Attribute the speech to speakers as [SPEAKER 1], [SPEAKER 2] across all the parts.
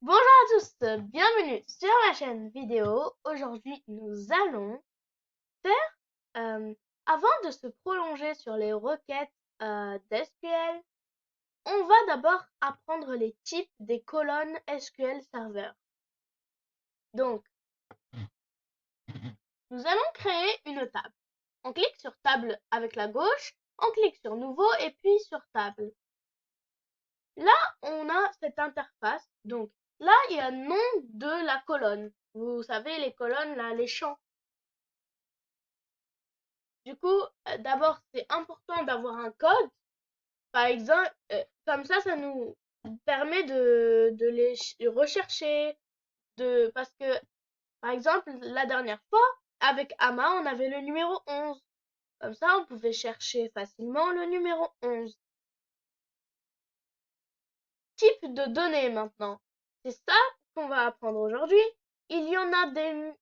[SPEAKER 1] Bonjour à tous, bienvenue sur ma chaîne vidéo. Aujourd'hui, nous allons faire, avant de se prolonger sur les requêtes d'SQL, on va d'abord apprendre les types des colonnes SQL Server. Donc, nous allons créer une table. On clique sur table avec la gauche, on clique sur nouveau et puis sur table. Là, on a cette interface. Donc, là, il y a le nom de la colonne. Vous savez, les colonnes, là, les champs. Du coup, d'abord, c'est important d'avoir un code. Par exemple, comme ça nous permet de les rechercher. Parce que, par exemple, la dernière fois, avec Ama, on avait le numéro 11. Comme ça, on pouvait chercher facilement le numéro 11. Type de données maintenant. C'est ça qu'on va apprendre aujourd'hui. Il y en a des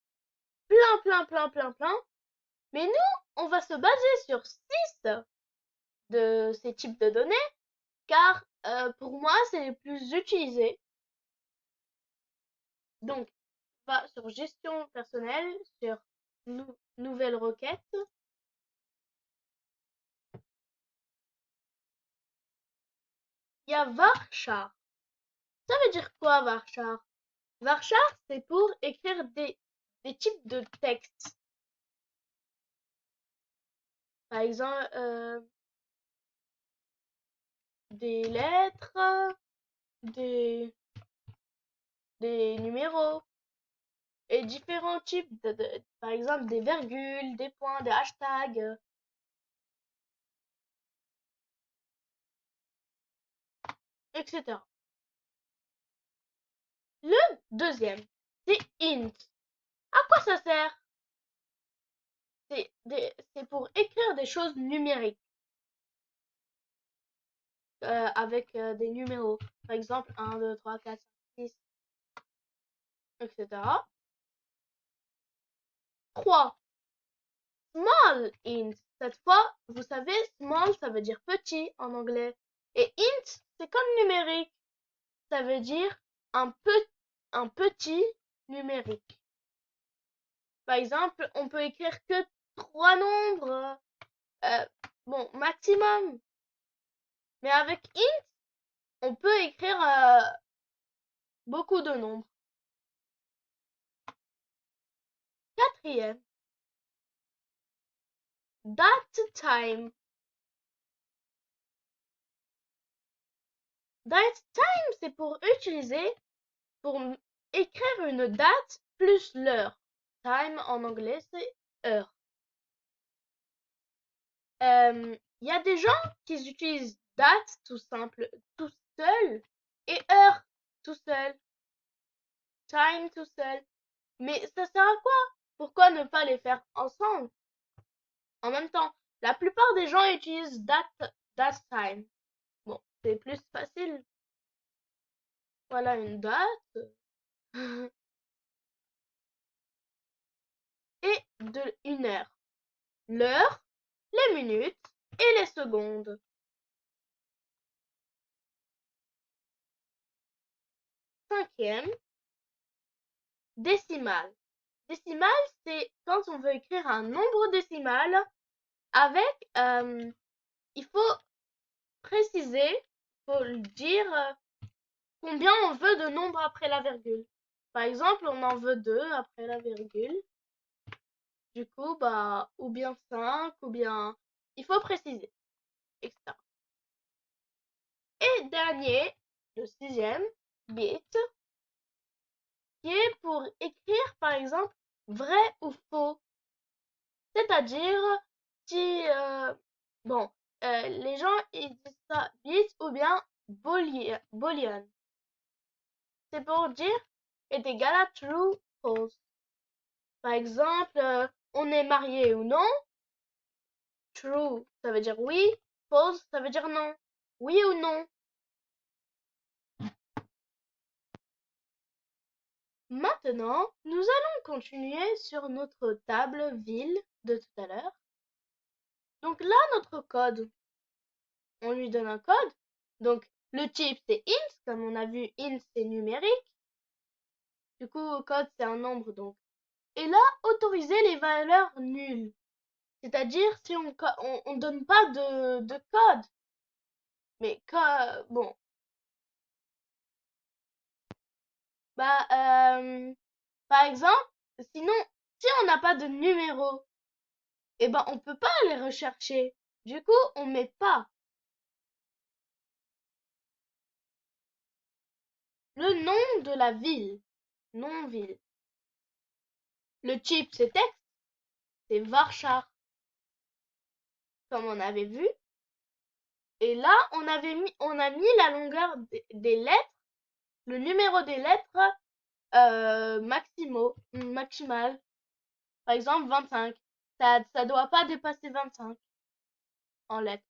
[SPEAKER 1] plein. Mais nous, on va se baser sur 6 de ces types de données, car pour moi, c'est les plus utilisés. Donc, on va sur gestion personnelle, sur nouvelle requête. Il y a varchar. Ça veut dire quoi, varchar? Varchar, c'est pour écrire des types de textes. Par exemple, des lettres, des numéros et différents types par exemple des virgules, des points, des hashtags, etc. Le deuxième, c'est int. À quoi ça sert? C'est pour écrire des choses numériques avec des numéros. Par exemple, 1, 2, 3, 4, 5, 6, etc. 3. Small int. Cette fois, vous savez, small, ça veut dire petit en anglais. Et int, c'est comme numérique. Ça veut dire un petit numérique. Par exemple, on peut écrire que 3 nombres. Bon, maximum. Mais avec int, on peut écrire beaucoup de nombres. Quatrième, datetime. Datetime, c'est pour écrire une date plus l'heure. Time en anglais, c'est heure. Il y a des gens qui utilisent date tout simple, tout seul, et heure tout seul, time tout seul. Mais ça sert à quoi? Pourquoi ne pas les faire ensemble? En même temps, la plupart des gens utilisent datetime. Bon, c'est plus facile. Voilà une date et une heure. L'heure, les minutes et les secondes. Cinquième, décimale. Décimale, c'est quand on veut écrire un nombre décimal avec, il faut préciser, il faut le dire combien on veut de nombres après la virgule. Par exemple, on en veut 2 après la virgule. Du coup, bah, ou bien 5, ou bien... Il faut préciser, etc. Et dernier, le sixième, bit, qui est pour écrire, par exemple, vrai ou faux. C'est-à-dire, si, bon, les gens, ils disent ça bit ou bien boolean. C'est pour dire est égal à true, false. Par exemple, on est marié ou non. True, ça veut dire oui. False, ça veut dire non. Oui ou non. Maintenant, nous allons continuer sur notre table ville de tout à l'heure. Donc là, notre code, on lui donne un code. Donc le type c'est int, comme on a vu, int c'est numérique. Du coup, code, c'est un nombre, donc. Et là, autoriser les valeurs nulles. C'est-à-dire si on donne pas de code. Mais bon, bah, par exemple, sinon, si on n'a pas de numéro, eh ben, on peut pas les rechercher. Du coup, on met pas. Le nom de la ville. Non-ville. Le type, c'est texte. C'est varchar, comme on avait vu. Et là, on a mis la longueur des lettres, le numéro des lettres maximal. Par exemple, 25. Ça doit pas dépasser 25 en lettres.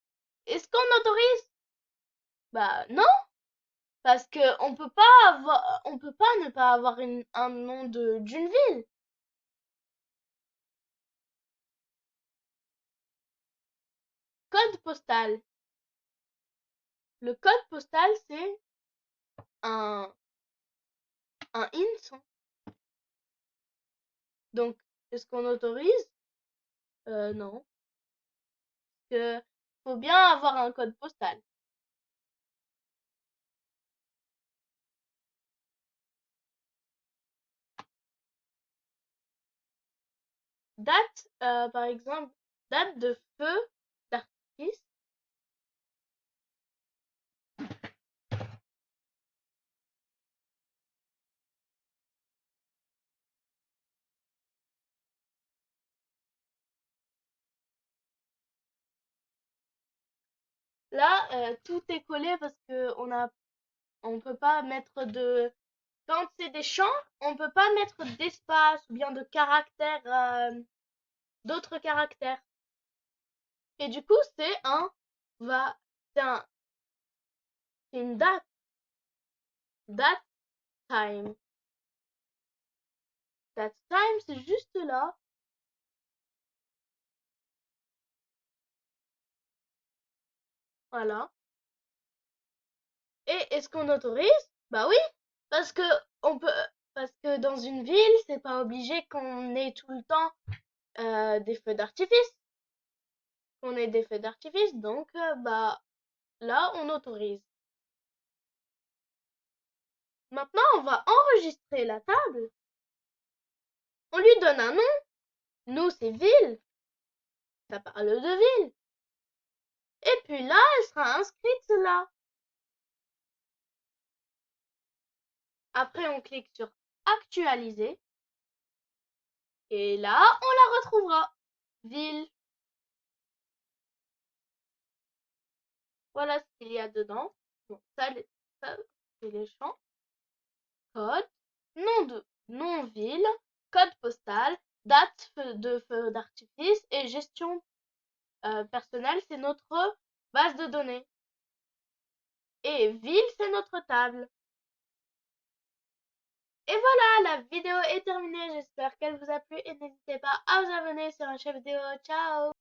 [SPEAKER 1] Est-ce qu'on autorise? Bah non, parce que on peut pas ne pas avoir un nom d'une ville. Code postal. Le code postal, c'est un, un hint. Donc, est-ce qu'on autorise? Non. Que faut bien avoir un code postal. Date, par exemple, date de feu d'artifice. Là, tout est collé parce que on peut pas mettre quand c'est des champs, on peut pas mettre d'espace ou bien de caractères, d'autres caractères. Et du coup, va, c'est c'est une date time. Date time, c'est juste là. Voilà. Et est-ce qu'on autorise? Bah oui, parce que on peut, parce que dans une ville, c'est pas obligé qu'on ait tout le temps des feux d'artifice. On ait des feux d'artifice, donc bah là, on autorise. Maintenant, on va enregistrer la table. On lui donne un nom. Nous, c'est ville. Ça parle de ville. Et puis là, elle sera inscrite là. Après, on clique sur actualiser. Et là, on la retrouvera. Ville. Voilà ce qu'il y a dedans. Bon, ça c'est les champs. Code. Nom ville. Code postal. Date de feu d'artifice. Et gestion personnelle, c'est notre base de données. Et ville, c'est notre table. Et voilà, la vidéo est terminée. J'espère qu'elle vous a plu et n'hésitez pas à vous abonner sur ma chaîne vidéo. Ciao!